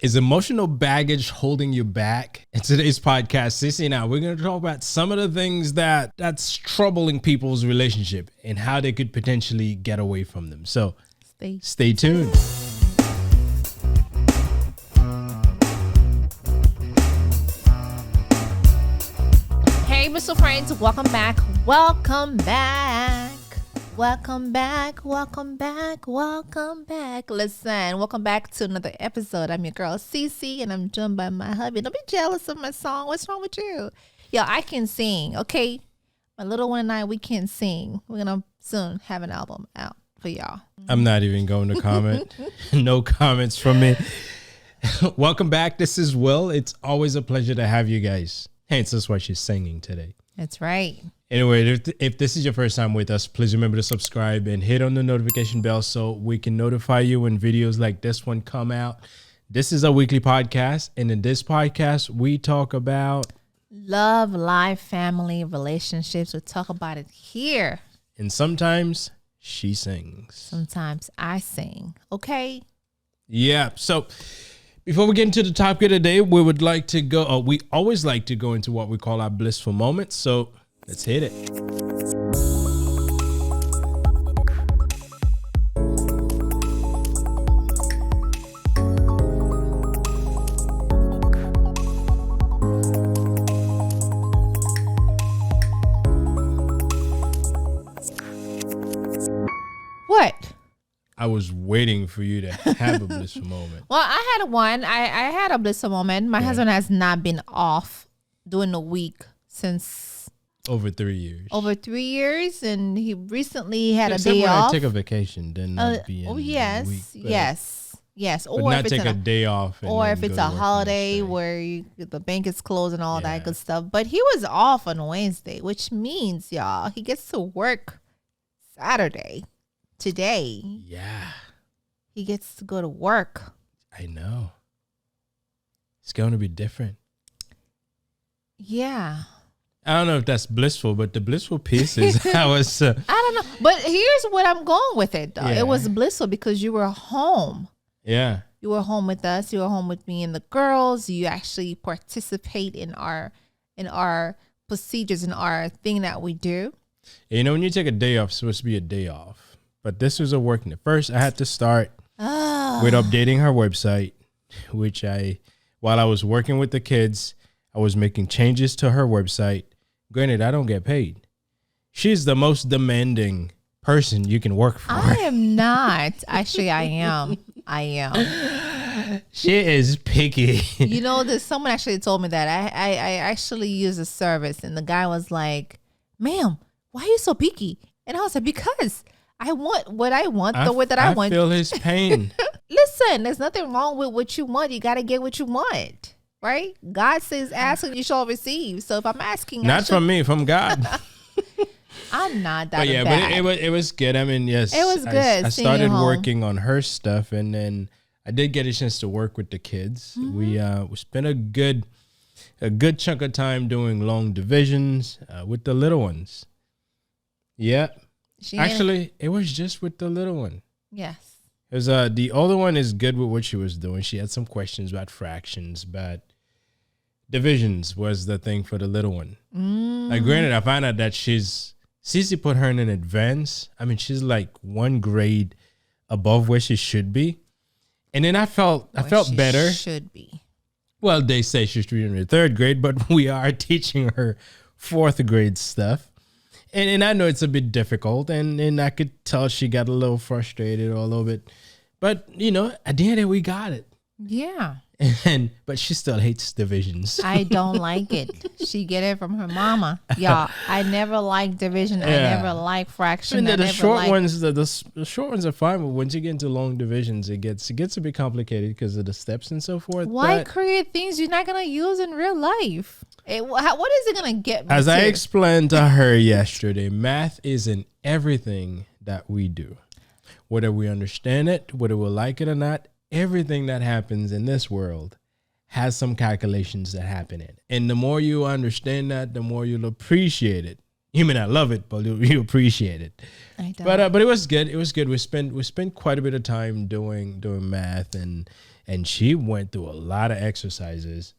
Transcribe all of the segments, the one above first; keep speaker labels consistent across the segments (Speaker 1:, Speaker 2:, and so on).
Speaker 1: Is emotional baggage holding you back? In today's podcast, Sissy and I, we're going to talk about some of the things that's troubling people's relationship and how they could potentially get away from them. So stay tuned.
Speaker 2: Hey, Mr. Friends, welcome back. Welcome back. Welcome back. Welcome back. Welcome back. Listen, welcome back to another episode. I'm your girl, Cece, and I'm joined by my hubby. Don't be jealous of my song. What's wrong with you? Yo, I can sing, okay? My little one and I, we can sing. We're going to soon have an album out for y'all.
Speaker 1: I'm not even going to comment. No comments from me. Welcome back. This is Will. It's always a pleasure to have you guys. Hence, that's why she's singing today.
Speaker 2: That's right.
Speaker 1: Anyway, if this is your first time with us, please remember to subscribe and hit on the notification bell so we can notify you when videos like this one come out. This is a weekly podcast, and in this podcast, we talk about
Speaker 2: love, life, family, relationships. We talk about it here.
Speaker 1: And sometimes she sings.
Speaker 2: Sometimes I sing. Okay?
Speaker 1: Yeah. So before we get into the topic of the day, we would like to go, we always like to go into what we call our blissful moments. So let's hit it.
Speaker 2: What?
Speaker 1: I was waiting for you to have a blissful moment.
Speaker 2: Well, I had one. I had a blissful moment. My husband has not been off during the week since
Speaker 1: over 3 years.
Speaker 2: Over 3 years, and he recently had
Speaker 1: Except
Speaker 2: a day
Speaker 1: when
Speaker 2: off.
Speaker 1: I take a vacation, then I'll be in
Speaker 2: yes,
Speaker 1: the week,
Speaker 2: yes.
Speaker 1: Or
Speaker 2: Or
Speaker 1: not
Speaker 2: if
Speaker 1: take
Speaker 2: it's
Speaker 1: a day off.
Speaker 2: or if it's a holiday where the bank is closed and all that good stuff. But he was off on Wednesday, which means, y'all, he gets to work Saturday. Today.
Speaker 1: Yeah.
Speaker 2: He gets to go to work.
Speaker 1: I know. It's going to be different.
Speaker 2: Yeah.
Speaker 1: I don't know if that's blissful, but the blissful piece is how it's.
Speaker 2: I don't know. But here's what I'm going with it, though.
Speaker 1: Yeah.
Speaker 2: It was blissful because you were home.
Speaker 1: Yeah.
Speaker 2: You were home with us. You were home with me and the girls. You actually participate in our procedures, in our thing that we do.
Speaker 1: You know, when you take a day off, it's supposed to be a day off. But this was a working day. First, I had to start with updating her website, which while I was working with the kids, I was making changes to her website. Granted, I don't get paid. She's the most demanding person you can work for.
Speaker 2: I am not. Actually, I am.
Speaker 1: She is picky.
Speaker 2: You know, someone actually told me that. I actually use a service, and the guy was like, "Ma'am, why are you so picky?" And I was like, "Because I want what I want the way that I want."
Speaker 1: I feel his pain.
Speaker 2: Listen, there's nothing wrong with what you want. You got to get what you want, right? God says, ask and you shall receive. So if I'm asking.
Speaker 1: Not from me, from God.
Speaker 2: I'm not that
Speaker 1: But yeah,
Speaker 2: bad.
Speaker 1: but it was good. I mean, yes.
Speaker 2: It was good.
Speaker 1: I started working on her stuff, and then I did get a chance to work with the kids. Mm-hmm. We spent a good chunk of time doing long divisions with the little ones. Yeah. Actually, it was just with the little one.
Speaker 2: Yes.
Speaker 1: Because the older one is good with what she was doing. She had some questions about fractions, but divisions was the thing for the little one. Like, granted, I found out that Cece put her in an advance. I mean, she's like one grade above where she should be. And then I felt better.
Speaker 2: Should be.
Speaker 1: Well, they say she should be in the third grade, but we are teaching her fourth grade stuff. And I know it's a bit difficult, and I could tell she got a little frustrated or a little bit. But, you know, at the end of it, we got it.
Speaker 2: Yeah.
Speaker 1: But she still hates divisions.
Speaker 2: I don't like it. She get it from her mama. Y'all, I never liked division. I never liked fraction.
Speaker 1: The short ones are fine, but once you get into long divisions, it gets a bit complicated because of the steps and so forth.
Speaker 2: Why create things you're not going to use in real life? What is it going to get me
Speaker 1: As
Speaker 2: to?
Speaker 1: I explained to her yesterday, math is in everything that we do. Whether we understand it, whether we like it or not, everything that happens in this world has some calculations that happen in it. And the more you understand that, the more you'll appreciate it. You may not love it, but you appreciate it.
Speaker 2: I don't.
Speaker 1: But it was good. It was good. We spent quite a bit of time doing math, and And she went through a lot of exercises,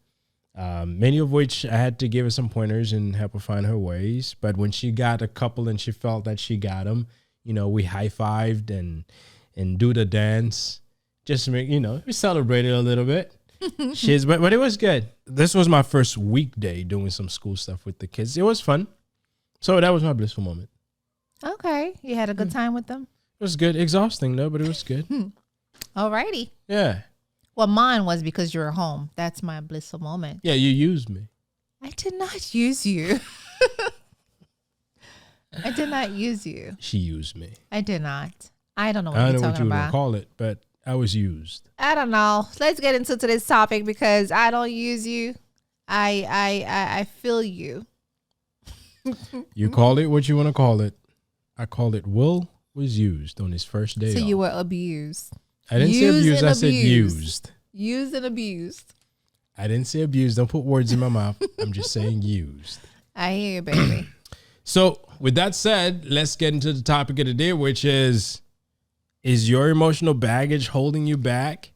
Speaker 1: many of which I had to give her some pointers and help her find her ways. But when she got a couple and she felt that she got them, we high-fived and do the dance. Just to make, we celebrated a little bit. But it was good. This was my first weekday doing some school stuff with the kids. It was fun. So that was my blissful moment.
Speaker 2: Okay. You had a good time with them?
Speaker 1: It was good. Exhausting though, but it was good.
Speaker 2: Alrighty.
Speaker 1: Yeah.
Speaker 2: Well, mine was because you were home. That's my blissful moment.
Speaker 1: Yeah, you used me.
Speaker 2: I did not use you. I did not use you.
Speaker 1: She used me.
Speaker 2: I did not. I don't know what
Speaker 1: I
Speaker 2: you're
Speaker 1: don't know what
Speaker 2: talking
Speaker 1: you
Speaker 2: about.
Speaker 1: would call it, but I was used.
Speaker 2: I don't know. Let's get into today's topic because I don't use you. I feel you.
Speaker 1: You call it what you want to call it. I called it Will was used on his first day.
Speaker 2: So
Speaker 1: off.
Speaker 2: you were abused.
Speaker 1: I didn't say abused. I said used.
Speaker 2: Used and abused.
Speaker 1: I didn't say abused. Don't put words in my mouth. I'm just saying used.
Speaker 2: I hear you, baby.
Speaker 1: So with that said, let's get into the topic of the day, which is your emotional baggage holding you back?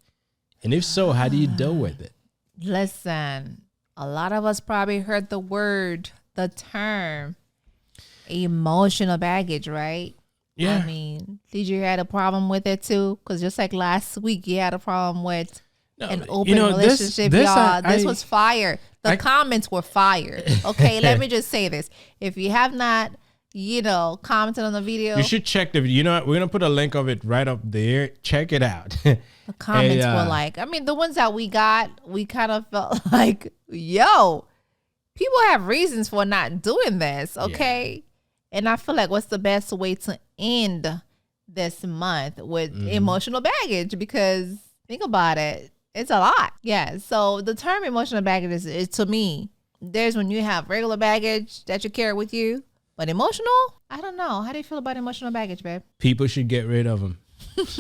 Speaker 1: And if so, how do you deal with it?
Speaker 2: Listen, a lot of us probably heard the term emotional baggage, right?
Speaker 1: Yeah.
Speaker 2: I mean, did you had a problem with it too? Because just like last week, you had a problem with an open relationship, y'all. This was fire. The comments were fire. Okay, let me just say this. If you have not, commented on the video,
Speaker 1: you should check we're going to put a link of it right up there. Check it out.
Speaker 2: The comments were like, the ones that we got, we kind of felt like, yo, people have reasons for not doing this, okay? Yeah. And I feel like what's the best way to end this month with emotional baggage? Because think about it. It's a lot. Yeah. So the term emotional baggage is to me, there's when you have regular baggage that you carry with you, but emotional, I don't know. How do you feel about emotional baggage, babe?
Speaker 1: People should get rid of them.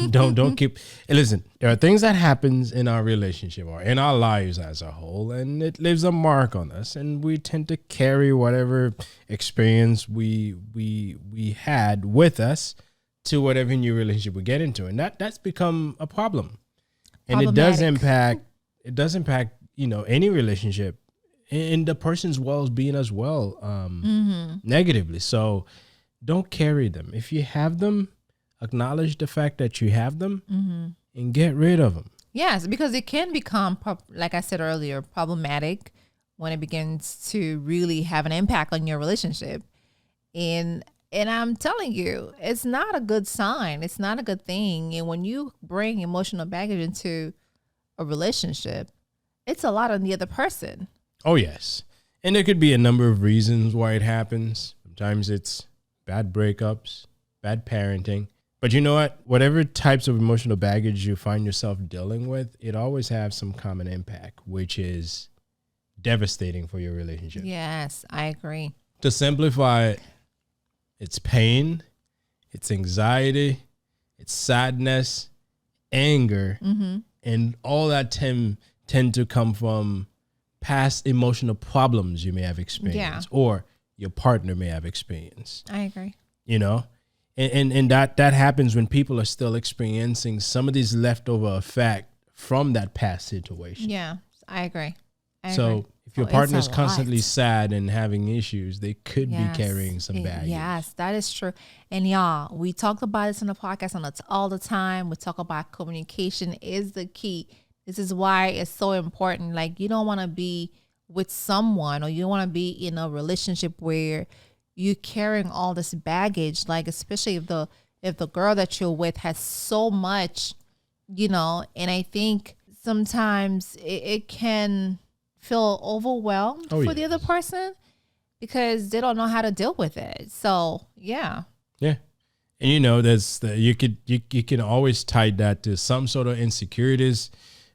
Speaker 1: don't keep. And listen, there are things that happens in our relationship or in our lives as a whole, and it leaves a mark on us, and we tend to carry whatever experience we had with us to whatever new relationship we get into, and that's become a problem. And it does impact any relationship and the person's well-being as well, negatively. So don't carry them. If you have them, acknowledge the fact that you have them and get rid of them.
Speaker 2: Yes, because it can become, like I said earlier, problematic when it begins to really have an impact on your relationship. And I'm telling you, it's not a good sign. It's not a good thing. And when you bring emotional baggage into a relationship, it's a lot on the other person.
Speaker 1: Oh, yes. And there could be a number of reasons why it happens. Sometimes it's bad breakups, bad parenting. But you know what? Whatever types of emotional baggage you find yourself dealing with, it always has some common impact, which is devastating for your relationship.
Speaker 2: Yes, I agree.
Speaker 1: To simplify it, it's pain, it's anxiety, it's sadness, anger, and all that tend to come from past emotional problems you may have experienced or your partner may have experienced.
Speaker 2: I agree.
Speaker 1: And that happens when people are still experiencing some of these leftover effect from that past situation.
Speaker 2: Yeah, I agree.
Speaker 1: So if your partner is constantly sad and having issues, they could be carrying some baggage.
Speaker 2: Yes, that is true. And y'all, we talked about this on the podcast all the time. We talk about communication is the key. This is why it's so important. Like, you don't want to be with someone or you don't want to be in a relationship where you're carrying all this baggage, like especially if the girl that you're with has so much, and I think sometimes it can feel overwhelmed for the other person because they don't know how to deal with it. So yeah. And
Speaker 1: you can always tie that to some sort of insecurities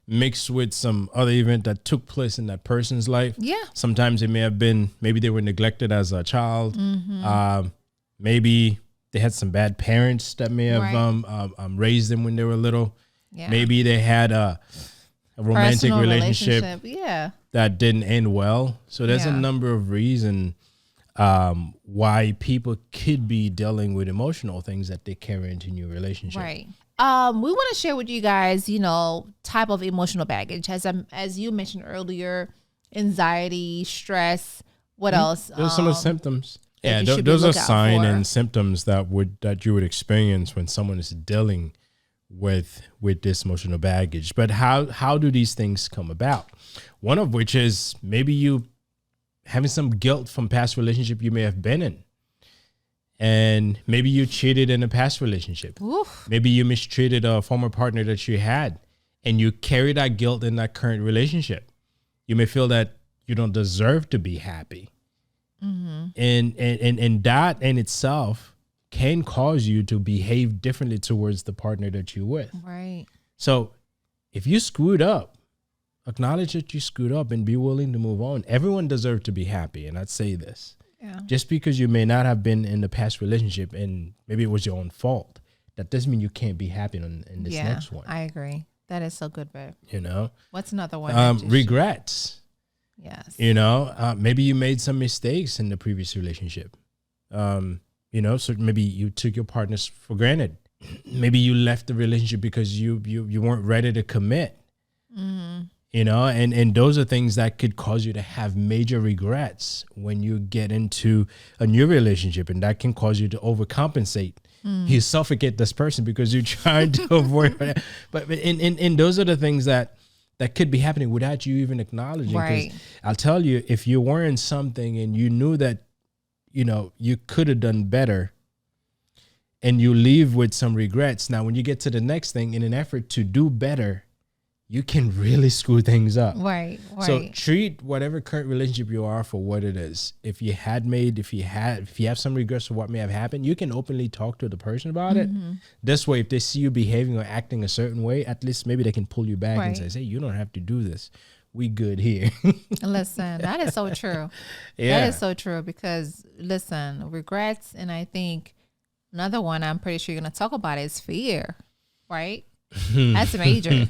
Speaker 1: mixed with some other event that took place in that person's life. Yeah. Sometimes it may have been, maybe they were neglected as a child. Maybe they had some bad parents that may have raised them when they were little. Yeah. Maybe they had a romantic relationship that didn't end well. So there's a number of reasons why people could be dealing with emotional things that they carry into new relationships. Right.
Speaker 2: We want to share with you guys, type of emotional baggage. As you mentioned earlier, anxiety, stress. What else?
Speaker 1: Those are some of the symptoms. Yeah,
Speaker 2: you should
Speaker 1: those
Speaker 2: be
Speaker 1: are
Speaker 2: lookout
Speaker 1: signs
Speaker 2: for.
Speaker 1: and symptoms that you would experience when someone is dealing with this emotional baggage. But how do these things come about? One of which is maybe you having some guilt from past relationship you may have been in. And maybe you cheated in a past relationship.
Speaker 2: Oof.
Speaker 1: Maybe you mistreated a former partner that you had, and you carry that guilt in that current relationship. You may feel that you don't deserve to be happy. Mm-hmm. And that in itself can cause you to behave differently towards the partner that you're with.
Speaker 2: Right.
Speaker 1: So if you screwed up, acknowledge that you screwed up and be willing to move on. Everyone deserves to be happy. And I'd say this.
Speaker 2: Yeah.
Speaker 1: Just because you may not have been in the past relationship and maybe it was your own fault, that doesn't mean you can't be happy in this next one.
Speaker 2: I agree. That is so good, babe. What's another one?
Speaker 1: Regrets.
Speaker 2: Yes.
Speaker 1: Maybe you made some mistakes in the previous relationship. So maybe you took your partners for granted. Maybe you left the relationship because you weren't ready to commit. Mm-hmm. And those are things that could cause you to have major regrets when you get into a new relationship, and that can cause you to overcompensate. You suffocate this person because you're trying to avoid it. But those are the things that could be happening without you even acknowledging.
Speaker 2: Right.
Speaker 1: I'll tell you, if you weren't something and you knew that, you could have done better, and you leave with some regrets. Now, when you get to the next thing, in an effort to do better, you can really screw things up.
Speaker 2: Right.
Speaker 1: So treat whatever current relationship you are for what it is. If you have some regrets for what may have happened, you can openly talk to the person about it. This way, if they see you behaving or acting a certain way, at least maybe they can pull you back and say, hey, you don't have to do this. We good here.
Speaker 2: Listen, that is so true.
Speaker 1: Yeah.
Speaker 2: That is so true because, listen, regrets, and I think another one I'm pretty sure you're going to talk about is fear, right? That's major.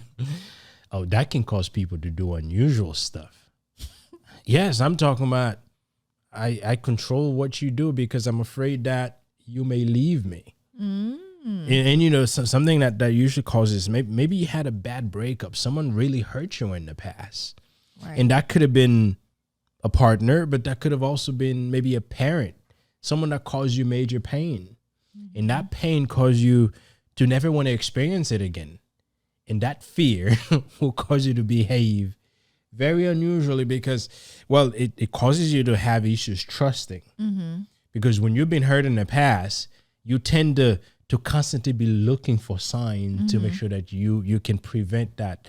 Speaker 1: Oh, that can cause people to do unusual stuff. Yes, I'm talking about I control what you do because I'm afraid that you may leave me. And something that usually causes, maybe you had a bad breakup. Someone really hurt you in the past. Right. And that could have been a partner, but that could have also been maybe a parent, someone that caused you major pain. Mm-hmm. And that pain caused you to never want to experience it again. And that fear will cause you to behave very unusually because, well, it causes you to have issues trusting. Mm-hmm. Because when you've been hurt in the past, you tend to constantly be looking for signs to make sure that you can prevent that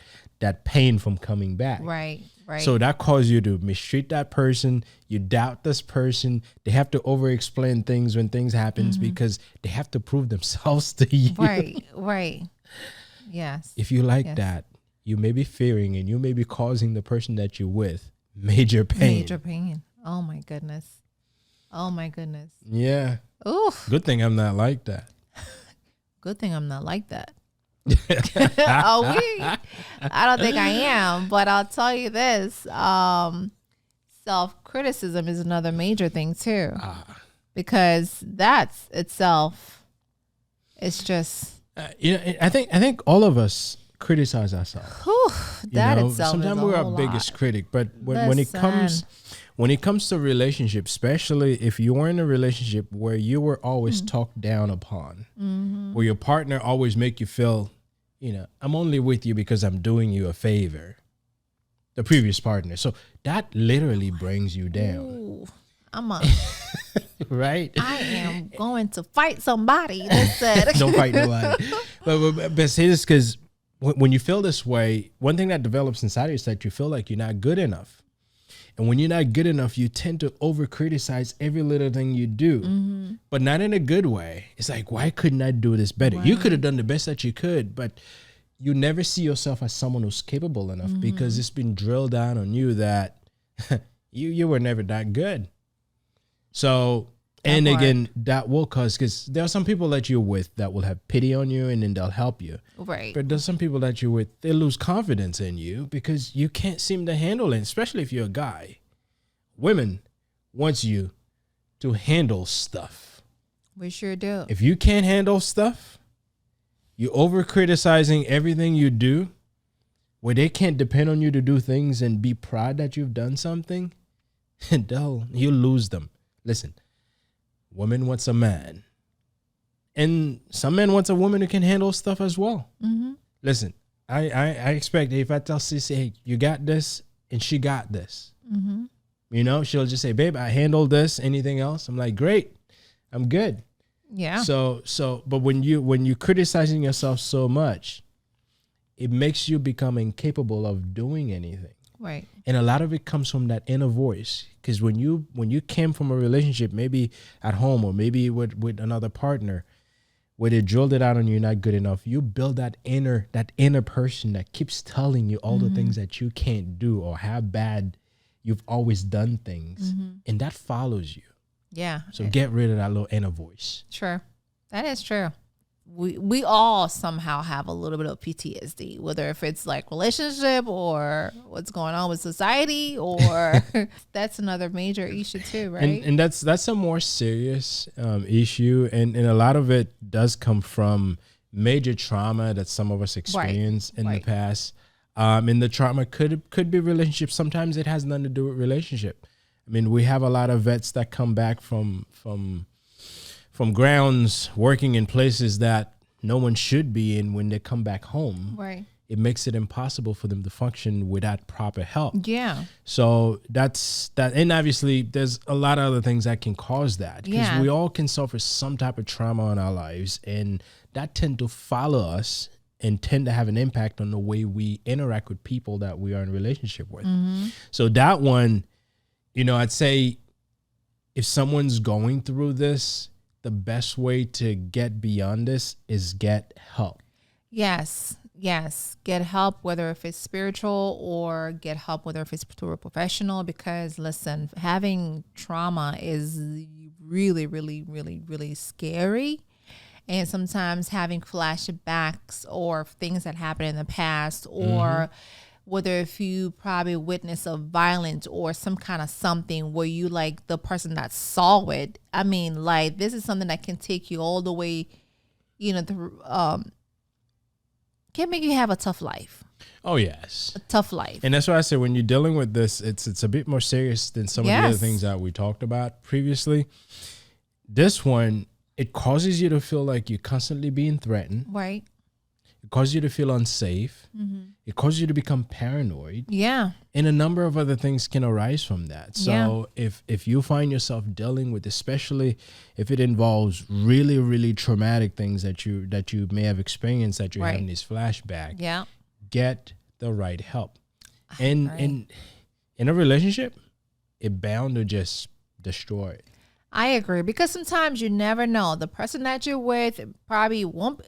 Speaker 1: pain from coming back.
Speaker 2: Right.
Speaker 1: So that causes you to mistreat that person. You doubt this person. They have to over-explain things when things happen because they have to prove themselves to you.
Speaker 2: Right. Yes.
Speaker 1: If you like that, you may be fearing and you may be causing the person that you're with major pain.
Speaker 2: Oh my goodness.
Speaker 1: Yeah.
Speaker 2: Oof.
Speaker 1: Good thing I'm not like that.
Speaker 2: Good thing I'm not like that. I don't think I am, but I'll tell you this. Self-criticism is another major thing too. Because that's itself, it's just...
Speaker 1: I think all of us criticize ourselves.
Speaker 2: That itself
Speaker 1: sometimes
Speaker 2: is
Speaker 1: we're
Speaker 2: a
Speaker 1: our
Speaker 2: whole
Speaker 1: biggest
Speaker 2: lot.
Speaker 1: critic, but when it comes to relationships, especially if you were in a relationship where you were always talked down upon, where your partner always make you feel, I'm only with you because I'm doing you a favor, the previous partner. So that literally brings you down.
Speaker 2: Ooh,
Speaker 1: right?
Speaker 2: I am going to fight somebody.
Speaker 1: Don't fight nobody. But say this because when you feel this way, one thing that develops inside of you is that you feel like you're not good enough. And when you're not good enough, you tend to over-criticize every little thing you do, but not in a good way. It's like, why couldn't I do this better? Right. You could have done the best that you could, but you never see yourself as someone who's capable enough because it's been drilled down on you that you were never that good. So, and again, that will cause, because there are some people that you're with that will have pity on you and then they'll help you.
Speaker 2: Right.
Speaker 1: But there's some people that you're with, they lose confidence in you because you can't seem to handle it, especially if you're a guy. Women want you to handle stuff.
Speaker 2: We sure do.
Speaker 1: If you can't handle stuff, You over criticizing everything you do, where they can't depend on you to do things and be proud that you've done something, you lose them. Listen, woman wants a man. And some men wants a woman who can handle stuff as well. Mm-hmm. Listen, I expect if I tell Cece, hey, you got this, and she got this. Mm-hmm. You know, she'll just say, babe, I handled this. Anything else? I'm like, great. I'm good.
Speaker 2: Yeah.
Speaker 1: But when you criticizing yourself so much, it makes you become incapable of doing anything.
Speaker 2: Right.
Speaker 1: And a lot of it comes from that inner voice. Because when you came from a relationship, maybe at home or maybe with another partner, where they drilled it out on you, not good enough, you build that inner person that keeps telling you all the things that you can't do or how bad you've always done things. And that follows you.
Speaker 2: Yeah.
Speaker 1: So get rid of that little inner voice.
Speaker 2: True. That is true. We all somehow have a little bit of PTSD, whether if it's like relationship or what's going on with society, or that's another major issue too, right?
Speaker 1: And that's a more serious issue, and a lot of it does come from major trauma that some of us experienced in the past. And the trauma could be relationships. Sometimes it has nothing to do with relationship. I mean, we have a lot of vets that come back from grounds working in places that no one should be in. When they come back home,
Speaker 2: right,
Speaker 1: it makes it impossible for them to function without proper help.
Speaker 2: Yeah.
Speaker 1: So that's that. And obviously there's a lot of other things that can cause that, because we all can suffer some type of trauma in our lives, and that tend to follow us and tend to have an impact on the way we interact with people that we are in relationship with. So that one, you know, I'd say if someone's going through this, the best way to get beyond this is get help.
Speaker 2: Yes. Get help, whether if it's spiritual or get help, whether if it's through a professional, because listen, having trauma is really, really, really, really scary. And sometimes having flashbacks or things that happened in the past, or whether if you probably witness a violence or some kind of something where you like the person that saw it. I mean, like, this is something that can take you all the way, you know, can make you have a tough life.
Speaker 1: Oh, yes.
Speaker 2: A tough life.
Speaker 1: And that's why I said when you're dealing with this, it's a bit more serious than some of the other things that we talked about previously. This one, it causes you to feel like you're constantly being threatened.
Speaker 2: Right.
Speaker 1: It causes you to feel unsafe. It causes you to become paranoid.
Speaker 2: Yeah.
Speaker 1: And a number of other things can arise from that. So if you find yourself dealing with, especially if it involves really, really traumatic things that you may have experienced, that you're having these flashbacks, get the right help. And in a relationship, it bound to just destroy it.
Speaker 2: I agree, because sometimes you never know. The person that you're with probably won't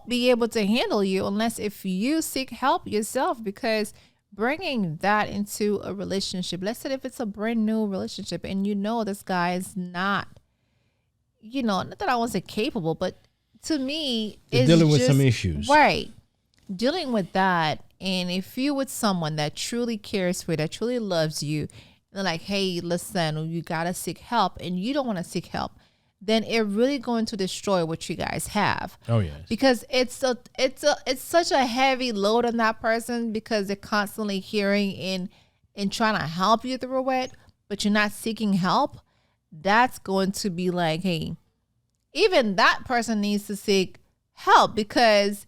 Speaker 2: be able to handle you unless if you seek help yourself, because bringing that into a relationship, let's say if it's a brand new relationship and you know this guy is not, you know, not that I won't say capable, but to me, it's
Speaker 1: dealing with some issues.
Speaker 2: Right. Dealing with that. And if you're with someone that truly cares for you, that truly loves you, they're like, hey, listen, you got to seek help, and you don't want to seek help, then it really going to destroy what you guys have.
Speaker 1: Oh, yes.
Speaker 2: Because it's such a heavy load on that person, because they're constantly hearing and trying to help you through it, but you're not seeking help. That's going to be like, hey, even that person needs to seek help, because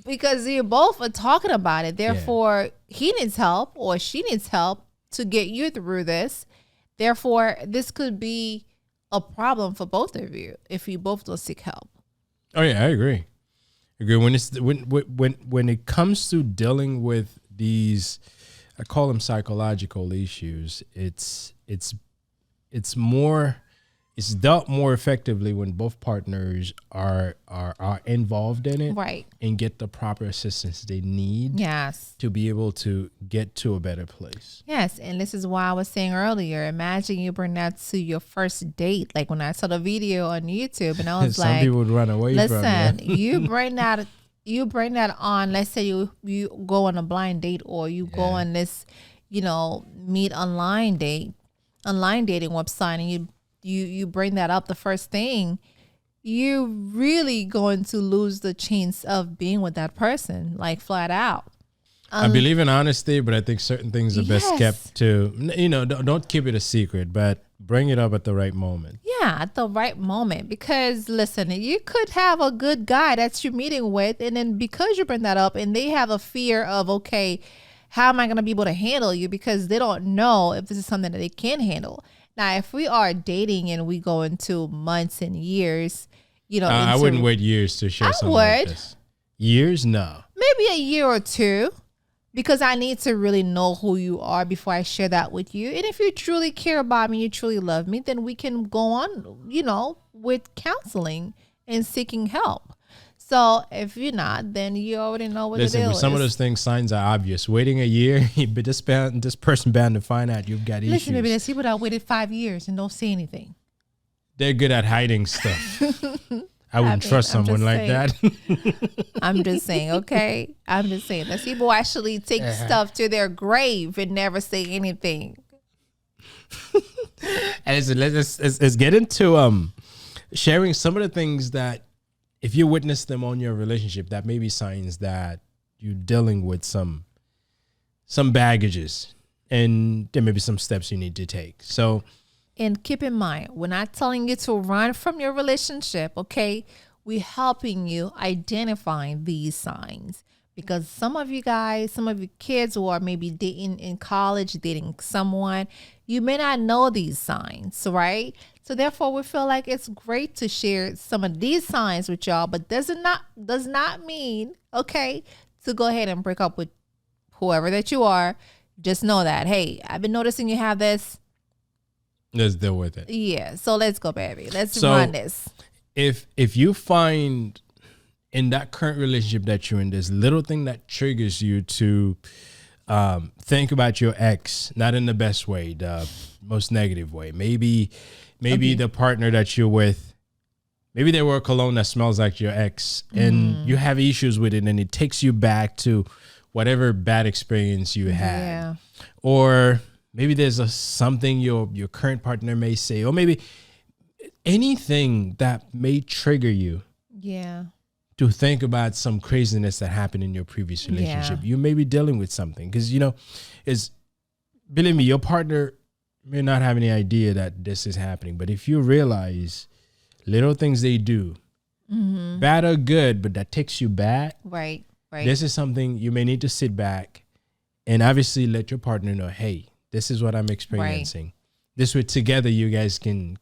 Speaker 2: you both are talking about it. Therefore, he needs help or she needs help to get you through this. Therefore, this could be a problem for both of you if you both don't seek help.
Speaker 1: Oh yeah, I agree. When it comes to dealing with these, I call them psychological issues, it's dealt more effectively when both partners are involved in it,
Speaker 2: right,
Speaker 1: and get the proper assistance they need, to be able to get to a better place.
Speaker 2: Yes, and this is why I was saying earlier, imagine you bring that to your first date. Like when I saw the video on YouTube, and I was
Speaker 1: some people would run away from it.
Speaker 2: Listen, you bring that on. Let's say you go on a blind date, or you go on this, meet online dating website, and you bring that up the first thing, you're really going to lose the chance of being with that person, like flat out.
Speaker 1: I believe in honesty, but I think certain things are best
Speaker 2: Yes.
Speaker 1: kept to, don't keep it a secret, but bring it up at the right moment.
Speaker 2: Yeah, at the right moment. Because listen, you could have a good guy that you're meeting with, and then because you bring that up and they have a fear of, okay, how am I going to be able to handle you? Because they don't know if this is something that they can handle. Now, if we are dating and we go into months and years,
Speaker 1: I wouldn't wait years to share something like this. Years? No.
Speaker 2: Maybe a year or two. Because I need to really know who you are before I share that with you. And if you truly care about me, you truly love me, then we can go on, with counseling and seeking help. So if you're not, then you already know what the deal is.
Speaker 1: Some of those things, signs are obvious. Waiting a year, but this person bound to find out you've got issues.
Speaker 2: Listen, baby, there's people that waited 5 years and don't say anything.
Speaker 1: They're good at hiding stuff. I wouldn't trust someone like that.
Speaker 2: I'm just saying, okay? I'm just saying. There's people actually take stuff to their grave and never say anything.
Speaker 1: And let's get into sharing some of the things that, if you witness them on your relationship, that may be signs that you're dealing with some baggages, and there may be some steps you need to take. So,
Speaker 2: and keep in mind, we're not telling you to run from your relationship, okay? We're helping you identifying these signs, because some of you guys, some of you kids who are maybe dating in college, dating someone, you may not know these signs, right? So therefore, we feel like it's great to share some of these signs with y'all, but does not mean, okay, to go ahead and break up with whoever that you are. Just know that, hey, I've been noticing you have this.
Speaker 1: Let's deal with it.
Speaker 2: Yeah. So let's go, baby. Let's run this.
Speaker 1: If you find in that current relationship that you're in, this little thing that triggers you to think about your ex, not in the best way, the most negative way. Maybe the partner that you're with, maybe they wear a cologne that smells like your ex, and you have issues with it, and it takes you back to whatever bad experience you had.
Speaker 2: Yeah.
Speaker 1: Or maybe there's something your current partner may say, or maybe anything that may trigger you.
Speaker 2: Yeah.
Speaker 1: To think about some craziness that happened in your previous relationship.
Speaker 2: Yeah.
Speaker 1: You may be dealing with something, because, believe me, your partner may not have any idea that this is happening. But if you realize little things they do, bad or good, but that takes you back.
Speaker 2: Right.
Speaker 1: This is something you may need to sit back and obviously let your partner know, hey, this is what I'm experiencing. Right. This way together you guys can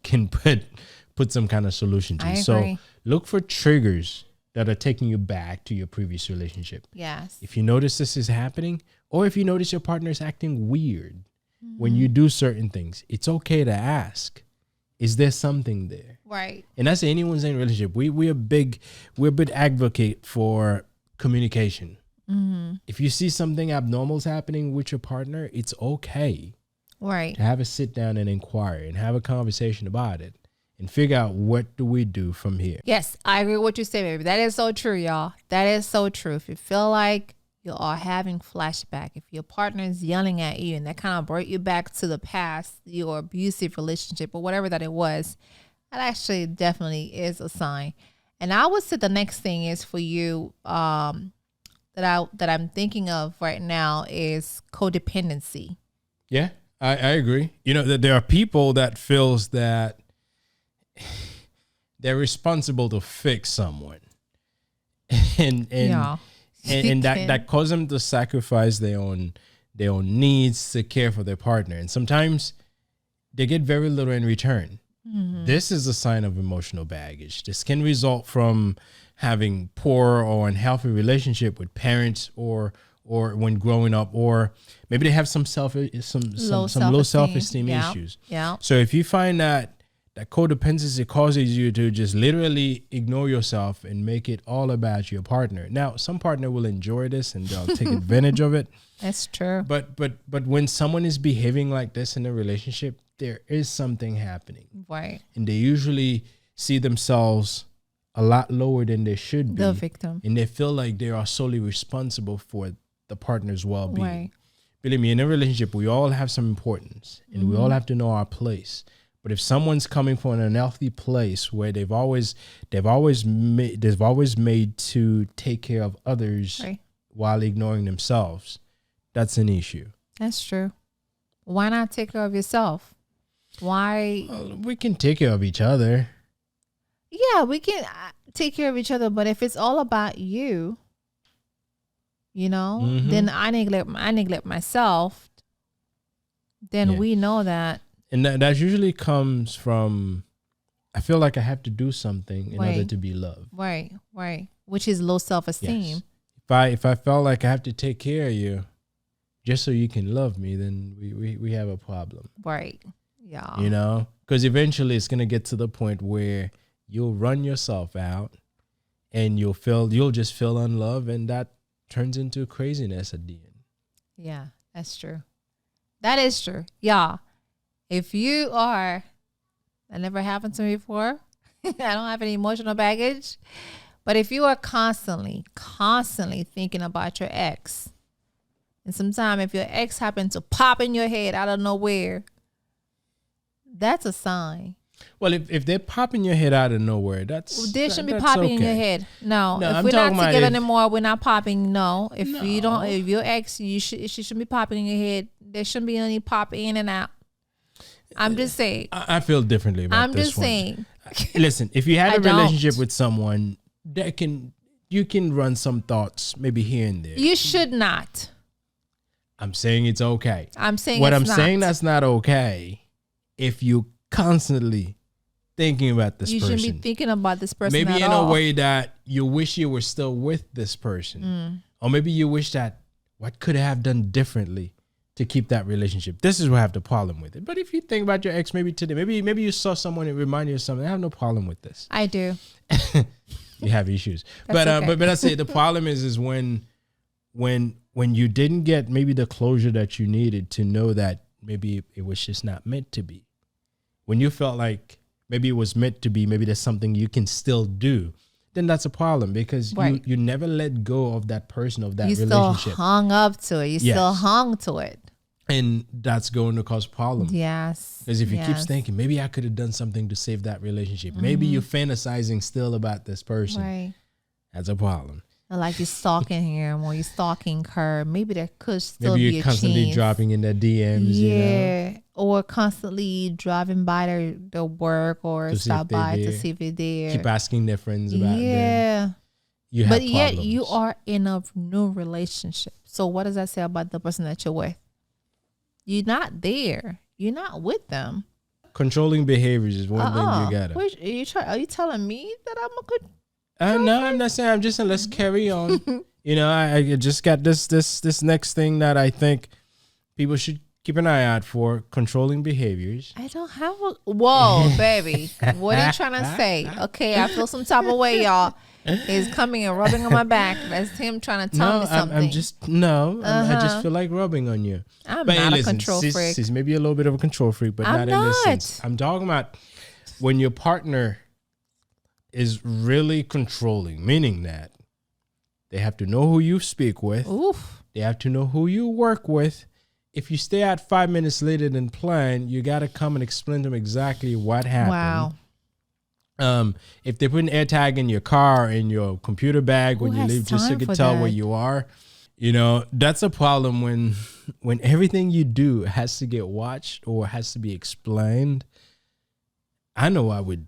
Speaker 1: put some kind of solution to. So look for triggers that are taking you back to your previous relationship.
Speaker 2: Yes.
Speaker 1: If you notice this is happening, or if you notice your partner is acting weird when you do certain things, it's okay to ask, is there something there?
Speaker 2: Right.
Speaker 1: And that's anyone's in a relationship. We're a big advocate for communication. If you see something abnormal is happening with your partner, it's okay.
Speaker 2: Right.
Speaker 1: To have a sit down and inquire and have a conversation about it and figure out, what do we do from here?
Speaker 2: Yes, I agree with what you say, baby. That is so true, y'all. That is so true. If you feel like you are having flashback, if your partner is yelling at you and that kind of brought you back to the past, your abusive relationship or whatever that it was, that actually definitely is a sign. And I would say the next thing is for you, that I'm thinking of right now is codependency.
Speaker 1: Yeah, I agree. That there are people that feels that they're responsible to fix someone, and that cause them to sacrifice their own needs to care for their partner, and sometimes they get very little in return. This is a sign of emotional baggage. This can result from having poor or unhealthy relationship with parents, or when growing up, or maybe they have some low self-esteem issues.
Speaker 2: Yeah.
Speaker 1: So if you find that codependency causes you to just literally ignore yourself and make it all about your partner. Now, some partner will enjoy this and they'll take advantage of it.
Speaker 2: That's true.
Speaker 1: But when someone is behaving like this in a relationship, there is something happening.
Speaker 2: Right.
Speaker 1: And they usually see themselves a lot lower than they should be.
Speaker 2: The victim.
Speaker 1: And they feel like they are solely responsible for the partner's well-being.
Speaker 2: Right.
Speaker 1: Believe me, in a relationship, we all have some importance and we all have to know our place. But if someone's coming from an unhealthy place where they've always made to take care of others
Speaker 2: Right.
Speaker 1: while ignoring themselves, that's an issue.
Speaker 2: That's true. Why not take care of yourself? Why?
Speaker 1: We can take care of each other.
Speaker 2: Yeah, we can take care of each other, but if it's all about you, then I neglect myself. Then we know that.
Speaker 1: And that usually comes from, I feel like I have to do something in order to be loved.
Speaker 2: Right. Which is low self-esteem.
Speaker 1: Yes. If I felt like I have to take care of you just so you can love me, then we have a problem.
Speaker 2: Right. Yeah.
Speaker 1: Because eventually it's going to get to the point where you'll run yourself out and you'll just feel unloved, and that turns into craziness at the end.
Speaker 2: Yeah, that's true. That is true. Yeah. If you are, that never happened to me before. I don't have any emotional baggage. But if you are constantly thinking about your ex, and sometimes if your ex happens to pop in your head out of nowhere, that's a sign.
Speaker 1: Well, if they're popping your head out of nowhere, they shouldn't
Speaker 2: be popping in your head. No, if we're not together anymore, we're not popping. No, if your ex, she shouldn't be popping in your head. There shouldn't be any pop in and out. I'm just saying.
Speaker 1: I feel differently about this.
Speaker 2: I'm just saying.
Speaker 1: Listen, if you had a relationship with someone, you can run some thoughts maybe here and there.
Speaker 2: You should not.
Speaker 1: I'm saying it's okay.
Speaker 2: I'm saying
Speaker 1: saying that's not okay. If you constantly thinking about this person,
Speaker 2: you shouldn't be thinking about this person.
Speaker 1: Maybe
Speaker 2: in
Speaker 1: a way that you wish you were still with this person, or maybe you wish that what could I have done differently to keep that relationship. This is where I have the problem with it. But if you think about your ex, maybe today, maybe you saw someone that reminded you of something. I have no problem with this.
Speaker 2: I do.
Speaker 1: You have issues, but I say the problem is when you didn't get maybe the closure that you needed to know that maybe it was just not meant to be. When you felt like maybe it was meant to be, maybe there's something you can still do, then that's a problem because you never let go of that person, of that relationship.
Speaker 2: You still hung up to it. You still hung to it.
Speaker 1: And that's going to cause problems.
Speaker 2: Yes.
Speaker 1: Because if you keep thinking, maybe I could have done something to save that relationship. Maybe you're fantasizing still about this person. Right. That's a problem.
Speaker 2: Like you're stalking him or you're stalking her. Maybe there could still be a chance.
Speaker 1: Maybe you're constantly dropping in their DMs.
Speaker 2: Yeah. Or constantly driving by their work or stop by to see if they're there.
Speaker 1: Keep asking their friends about them.
Speaker 2: Yeah.
Speaker 1: You have
Speaker 2: but
Speaker 1: problems.
Speaker 2: yet you are in a new relationship. So what does that say about the person that you're with? You're not there. You're not with them.
Speaker 1: Controlling behaviors is one thing you gotta.
Speaker 2: Are you telling me that I'm a good?
Speaker 1: No, I'm not saying. I'm just saying let's carry on. I just got this next thing that I think people should keep an eye out for: controlling behaviors.
Speaker 2: I don't have a. Whoa, baby, what are you trying to say? Okay, I feel some type of way, y'all. He's coming and rubbing on my back. That's him trying to tell me something.
Speaker 1: I just feel like rubbing on you.
Speaker 2: I'm not a control freak.
Speaker 1: She's maybe a little bit of a control freak, but not in this sense. I'm talking about when your partner is really controlling, meaning that they have to know who you speak with.
Speaker 2: Oof.
Speaker 1: They have to know who you work with. If you stay out 5 minutes later than planned, you got to come and explain to them exactly what happened.
Speaker 2: Wow.
Speaker 1: If they put an AirTag in your car, in your computer bag when you leave, just so you can tell where you are, that's a problem when everything you do has to get watched or has to be explained. I know I would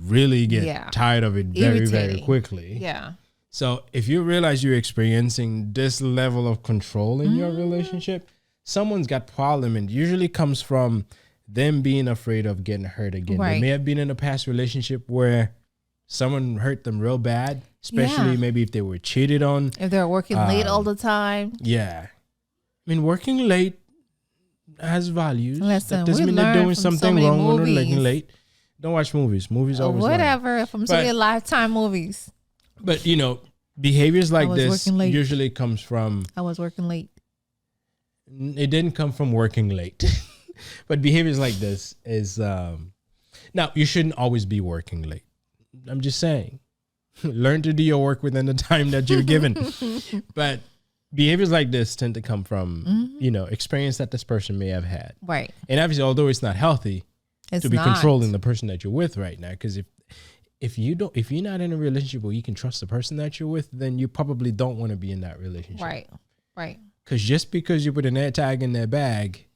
Speaker 1: really get tired of it very, very quickly.
Speaker 2: Yeah.
Speaker 1: So if you realize you're experiencing this level of control in your relationship, someone's got problem, and usually comes from them being afraid of getting hurt again. Right. They may have been in a past relationship where someone hurt them real bad, especially maybe if they were cheated on.
Speaker 2: If they're working late all the time.
Speaker 1: Yeah. I mean, working late has values.
Speaker 2: Listen,
Speaker 1: that doesn't mean they're doing something wrong when they're working late. Don't watch movies. Movies always
Speaker 2: whatever. From so many Lifetime movies.
Speaker 1: But, behaviors like this usually comes from...
Speaker 2: I was working late.
Speaker 1: It didn't come from working late. But behaviors like this is... now, you shouldn't always be working late. I'm just saying. Learn to do your work within the time that you're given. But behaviors like this tend to come from, experience that this person may have had.
Speaker 2: Right.
Speaker 1: And obviously, although it's not healthy,
Speaker 2: It's
Speaker 1: to be
Speaker 2: not.
Speaker 1: controlling the person that you're with right now. Because if you're not in a relationship where you can trust the person that you're with, then you probably don't want to be in that relationship.
Speaker 2: Right.
Speaker 1: Because just because you put an AirTag in their bag,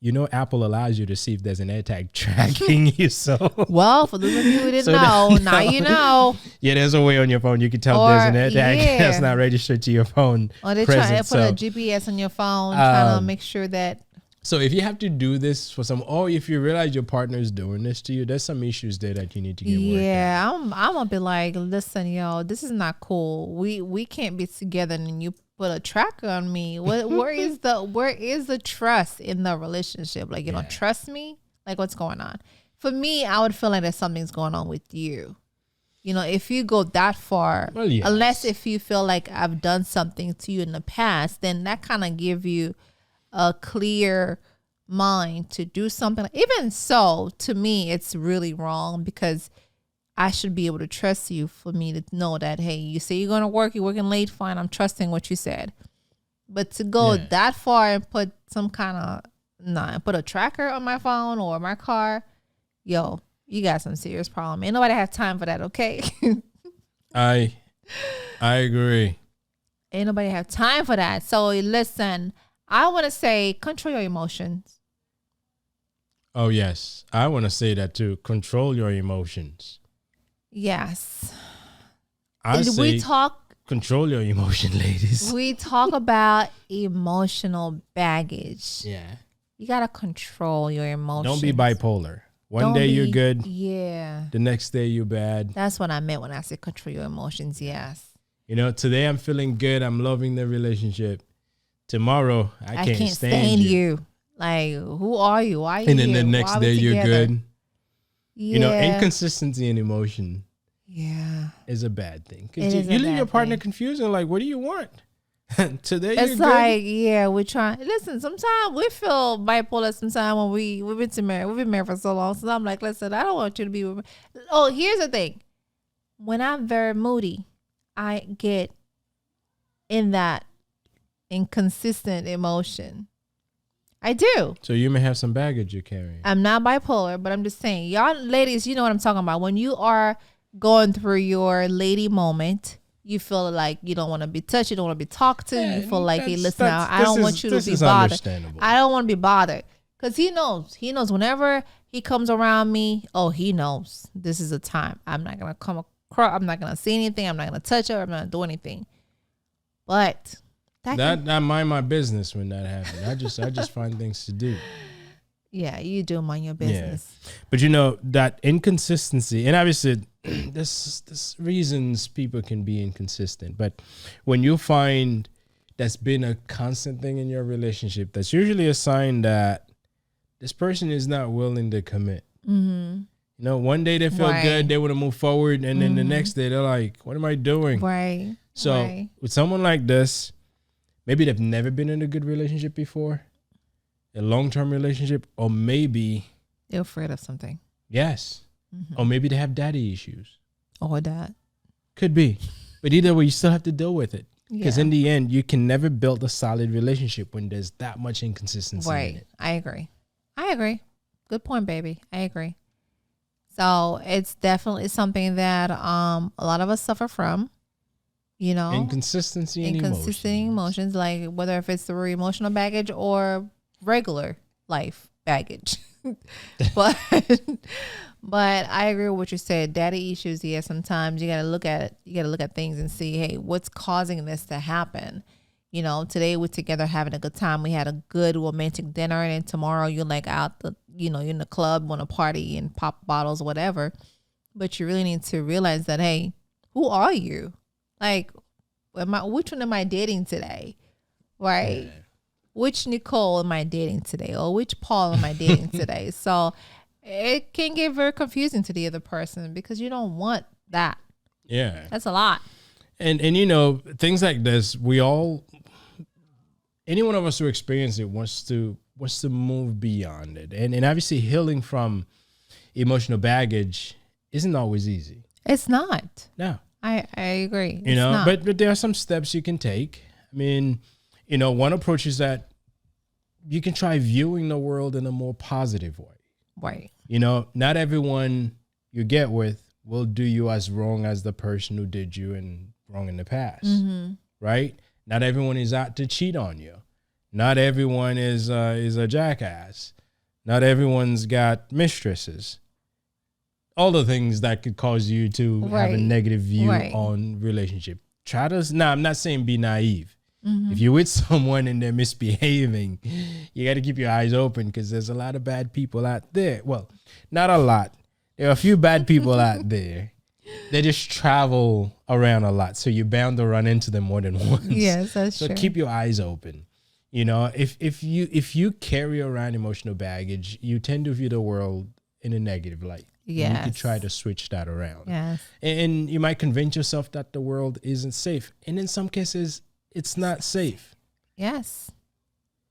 Speaker 1: you know, Apple allows you to see if there's an AirTag tracking you. So,
Speaker 2: well, for those of you who didn't know, now you know.
Speaker 1: Yeah, there's a way on your phone you can tell there's an AirTag that's not registered to your phone.
Speaker 2: Or they try to put a GPS on your phone, trying to make sure that.
Speaker 1: So if you have to do this for or if you realize your partner is doing this to you, there's some issues there that you need to get worked out. Yeah,
Speaker 2: I'm gonna be like, listen, yo, this is not cool. We can't be together and you put a tracker on me. Where is the trust in the relationship? Like, you don't trust me? Like, what's going on? For me, I would feel like there's something's going on with you. You know, if you go that far, unless if you feel like I've done something to you in the past, then that kind of give you a clear mind to do something. Even so, to me, it's really wrong because I should be able to trust you for me to know that, hey, you say you're going to work, you're working late, fine, I'm trusting what you said. But to go that far and put some kind of, put a tracker on my phone or my car, yo, you got some serious problem. Ain't nobody have time for that, okay?
Speaker 1: I agree.
Speaker 2: Ain't nobody have time for that. So listen, I want to say control your emotions.
Speaker 1: Oh, yes. I want to say that too. Control your emotions.
Speaker 2: Yes.
Speaker 1: We talk. Control your emotion, ladies.
Speaker 2: We talk about emotional baggage.
Speaker 1: Yeah.
Speaker 2: You got to control your emotions.
Speaker 1: Don't be bipolar. One day you're good.
Speaker 2: Yeah.
Speaker 1: The next day you're bad.
Speaker 2: That's what I meant when I said control your emotions. Yes.
Speaker 1: You know, today I'm feeling good. I'm loving the relationship. Tomorrow, I can't stand you.
Speaker 2: Like, who are you? Why are you
Speaker 1: And then
Speaker 2: here?
Speaker 1: the next day you're good.
Speaker 2: Yeah.
Speaker 1: You know, inconsistency in emotion is a bad thing. Because you leave your partner confused and like, what do you want? Today
Speaker 2: it's
Speaker 1: you're
Speaker 2: like,
Speaker 1: good.
Speaker 2: we're trying. Listen, sometimes we feel bipolar sometimes when we've been married for so long. So I'm like, listen, I don't want you to be with me. Oh, here's the thing. When I'm very moody, I get in that inconsistent emotion. I do.
Speaker 1: So you may have some baggage you're carrying.
Speaker 2: I'm not bipolar, but I'm just saying, y'all ladies, you know what I'm talking about. When you are going through your lady moment, you feel like you don't want to be touched, you don't want to be talked to. You feel like, hey, listen, I don't want you to be bothered. I don't want to be bothered. Because he knows whenever he comes around me, he knows this is a time. I'm not going to come across, I'm not going to see anything. I'm not going to touch her. I'm not going to do anything. But I
Speaker 1: mind my business when that happens. I just find things to do.
Speaker 2: Yeah, you do mind your business.
Speaker 1: Yeah. But you know, that inconsistency, and obviously there's reasons people can be inconsistent, but when you find that's been a constant thing in your relationship, that's usually a sign that this person is not willing to commit. Mm-hmm. You know, one day they feel good, they want to move forward, and then the next day they're like, what am I doing?
Speaker 2: Right.
Speaker 1: So with someone like this, maybe they've never been in a good relationship before, a long-term relationship, or maybe
Speaker 2: they're afraid of something.
Speaker 1: Yes. Mm-hmm. Or maybe they have daddy issues.
Speaker 2: Or that.
Speaker 1: Could be. But either way, you still have to deal with it. Because in the end, you can never build a solid relationship when there's that much inconsistency in it.
Speaker 2: I agree. Good point, baby. I agree. So it's definitely something that a lot of us suffer from. You know,
Speaker 1: inconsistency in
Speaker 2: emotions, like whether if it's through emotional baggage or regular life baggage. but I agree with what you said. Daddy issues, sometimes you gotta look at things and see, hey, what's causing this to happen? You know, today we're together having a good time. We had a good romantic dinner, and then tomorrow you're like you're in the club, want to party and pop bottles, whatever. But you really need to realize that, hey, who are you? Like, which one am I dating today? Right? Yeah. Which Nicole am I dating today? Or which Paul am I dating today? So it can get very confusing to the other person because you don't want that.
Speaker 1: Yeah.
Speaker 2: That's a lot.
Speaker 1: And you know, things like this, any one of us who experience it wants to move beyond it. And obviously healing from emotional baggage isn't always easy.
Speaker 2: It's not.
Speaker 1: No.
Speaker 2: I agree.
Speaker 1: You know, but there are some steps you can take. I mean, you know, one approach is that you can try viewing the world in a more positive way.
Speaker 2: Right.
Speaker 1: You know, not everyone you get with will do you as wrong as the person who did you and wrong in the past, right? Not everyone is out to cheat on you. Not everyone is a jackass. Not everyone's got mistresses. All the things that could cause you to have a negative view on relationship. I'm not saying be naive. If you're with someone and they're misbehaving, you got to keep your eyes open because there's a lot of bad people out there. Well, not a lot. There are a few bad people out there. They just travel around a lot. So you're bound to run into them more than once.
Speaker 2: Yes, that's true.
Speaker 1: So keep your eyes open. You know, if you carry around emotional baggage, you tend to view the world in a negative light.
Speaker 2: Yes.
Speaker 1: You could try to switch that around.
Speaker 2: Yes.
Speaker 1: And you might convince yourself that the world isn't safe. And in some cases, it's not safe.
Speaker 2: Yes.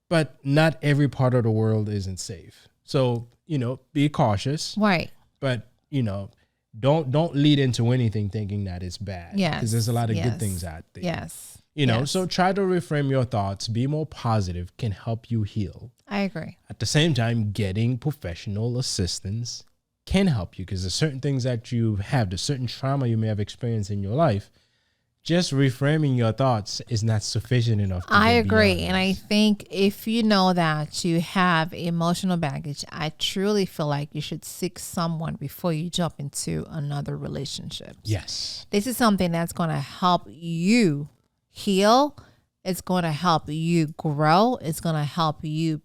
Speaker 1: But not every part of the world isn't safe. So, you know, be cautious.
Speaker 2: Right.
Speaker 1: But, you know, don't lead into anything thinking that it's bad.
Speaker 2: Yes.
Speaker 1: Because there's a lot of good things out there.
Speaker 2: Yes.
Speaker 1: You know, so try to reframe your thoughts. Be more positive can help you heal.
Speaker 2: I agree.
Speaker 1: At the same time, getting professional assistance can help you because there's certain things that you have, the certain trauma you may have experienced in your life. Just reframing your thoughts is not sufficient enough.
Speaker 2: I agree. And I think if you know that you have emotional baggage, I truly feel like you should seek someone before you jump into another relationship.
Speaker 1: Yes.
Speaker 2: This is something that's going to help you heal. It's going to help you grow. It's going to help you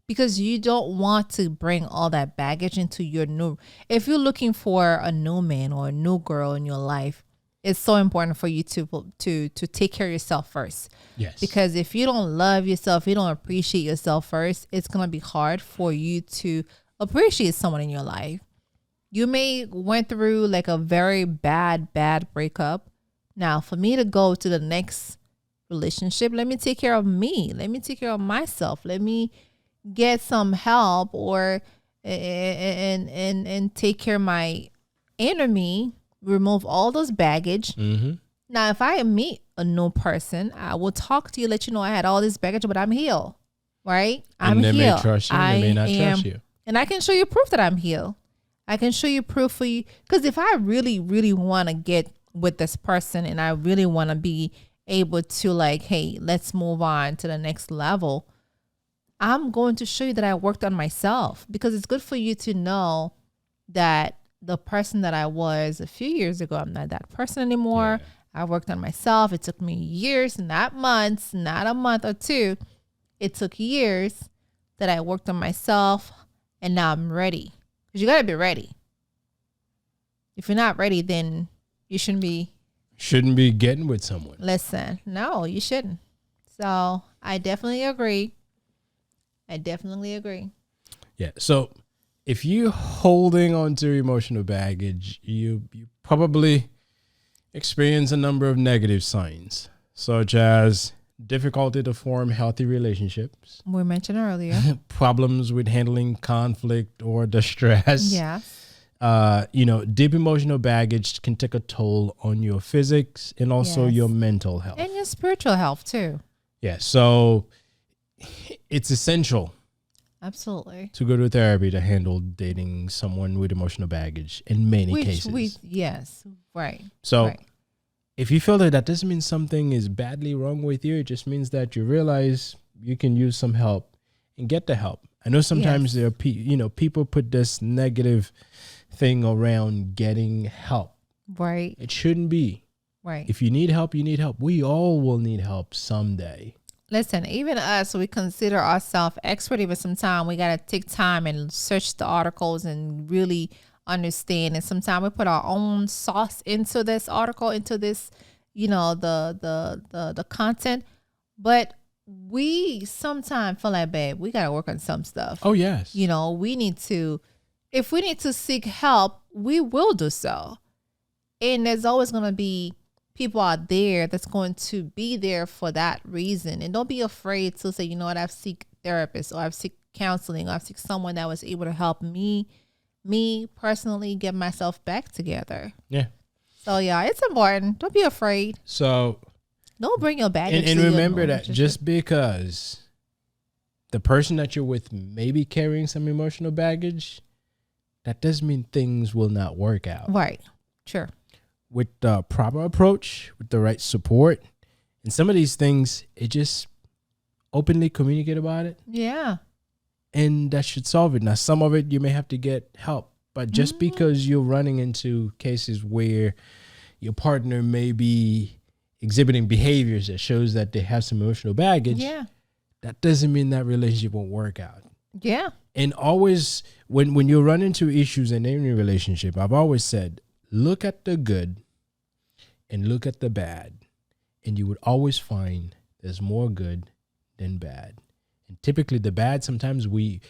Speaker 2: because you don't want to bring all that baggage into your new. If you're looking for a new man or a new girl in your life, it's so important for you to take care of yourself first.
Speaker 1: Yes.
Speaker 2: Because if you don't love yourself, you don't appreciate yourself first, it's going to be hard for you to appreciate someone in your life. You may went through like a very bad breakup. Now, for me to go to the next relationship, let me take care of me. Let me take care of myself. Let me get some help or and take care of my inner me. Remove all those baggage. Now, if I meet a new person, I will talk to you, let you know I had all this baggage, but I'm healed, right? I'm
Speaker 1: healed.
Speaker 2: May
Speaker 1: trust you, they may not trust you.
Speaker 2: And I can show you proof that I'm healed. I can show you proof for you. Because if I really, really want to get with this person and I really want to be able to like, hey, let's move on to the next level, I'm going to show you that I worked on myself because it's good for you to know that the person that I was a few years ago, I'm not that person anymore. Yeah. I worked on myself. It took me years, not months, not a month or two. It took years that I worked on myself and now I'm ready. Because you got to be ready. If you're not ready, then you shouldn't be
Speaker 1: getting with someone.
Speaker 2: Listen, no, you shouldn't. So I definitely agree.
Speaker 1: Yeah. So if you're holding on to emotional baggage, you probably experience a number of negative signs, such as difficulty to form healthy relationships.
Speaker 2: We mentioned earlier.
Speaker 1: Problems with handling conflict or distress.
Speaker 2: Yeah.
Speaker 1: Deep emotional baggage can take a toll on your physics and also your mental health.
Speaker 2: And your spiritual health too.
Speaker 1: Yeah. So it's essential.
Speaker 2: Absolutely.
Speaker 1: To go to therapy to handle dating someone with emotional baggage in many cases.
Speaker 2: Yes. Right.
Speaker 1: So if you feel that doesn't mean something is badly wrong with you, it just means that you realize you can use some help and get the help. I know sometimes there are people put this negative thing around getting help.
Speaker 2: Right.
Speaker 1: It shouldn't be.
Speaker 2: Right.
Speaker 1: If you need help, you need help. We all will need help someday.
Speaker 2: Listen, even us, we consider ourselves expert, but sometimes we got to take time and search the articles and really understand. And sometimes we put our own sauce into this article, into this, the content. But we sometimes feel like, babe, we got to work on some stuff.
Speaker 1: Oh, yes.
Speaker 2: If we need to seek help, we will do so. And there's always going to be people out there that's going to be there for that reason. And don't be afraid to say, you know what, I've seek therapists or I've seek counseling or I've seek someone that was able to help me personally get myself back together.
Speaker 1: Yeah.
Speaker 2: So yeah, it's important. Don't be afraid.
Speaker 1: So
Speaker 2: don't bring your baggage.
Speaker 1: And remember that just because the person that you're with may be carrying some emotional baggage that doesn't mean things will not work out.
Speaker 2: Right. Sure.
Speaker 1: With the proper approach, with the right support, and some of these things, it just openly communicate about it.
Speaker 2: Yeah.
Speaker 1: And that should solve it. Now, some of it you may have to get help, but just because you're running into cases where your partner may be exhibiting behaviors that shows that they have some emotional baggage, that doesn't mean that relationship won't work out.
Speaker 2: Yeah.
Speaker 1: And always, when you run into issues in any relationship, I've always said, look at the good and look at the bad, and you would always find there's more good than bad. And typically the bad, sometimes we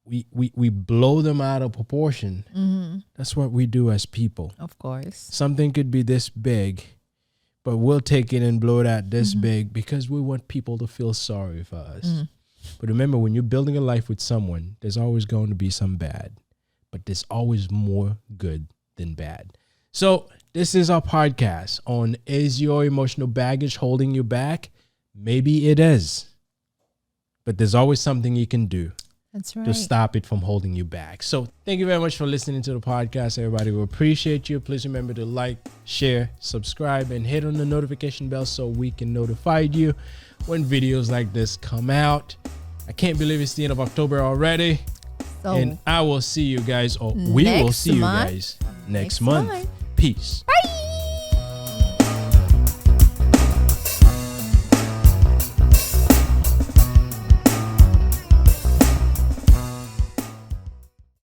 Speaker 1: blow them out of proportion.
Speaker 2: Mm-hmm.
Speaker 1: That's what we do as people.
Speaker 2: Of course.
Speaker 1: Something could be this big, but we'll take it and blow it out this big because we want people to feel sorry for us. But remember, when you're building a life with someone, there's always going to be some bad, but there's always more good than bad. So this is our podcast on, is your emotional baggage holding you back? Maybe it is, but there's always something you can do.
Speaker 2: That's right.
Speaker 1: To stop it from holding you back. So thank you very much for listening to the podcast, everybody. We appreciate you. Please remember to like, share, subscribe, and hit on the notification bell so we can notify you when videos like this come out. I can't believe it's the end of October already.
Speaker 2: So,
Speaker 1: and I will see you guys, or we will see you guys next month. Peace.
Speaker 2: Bye.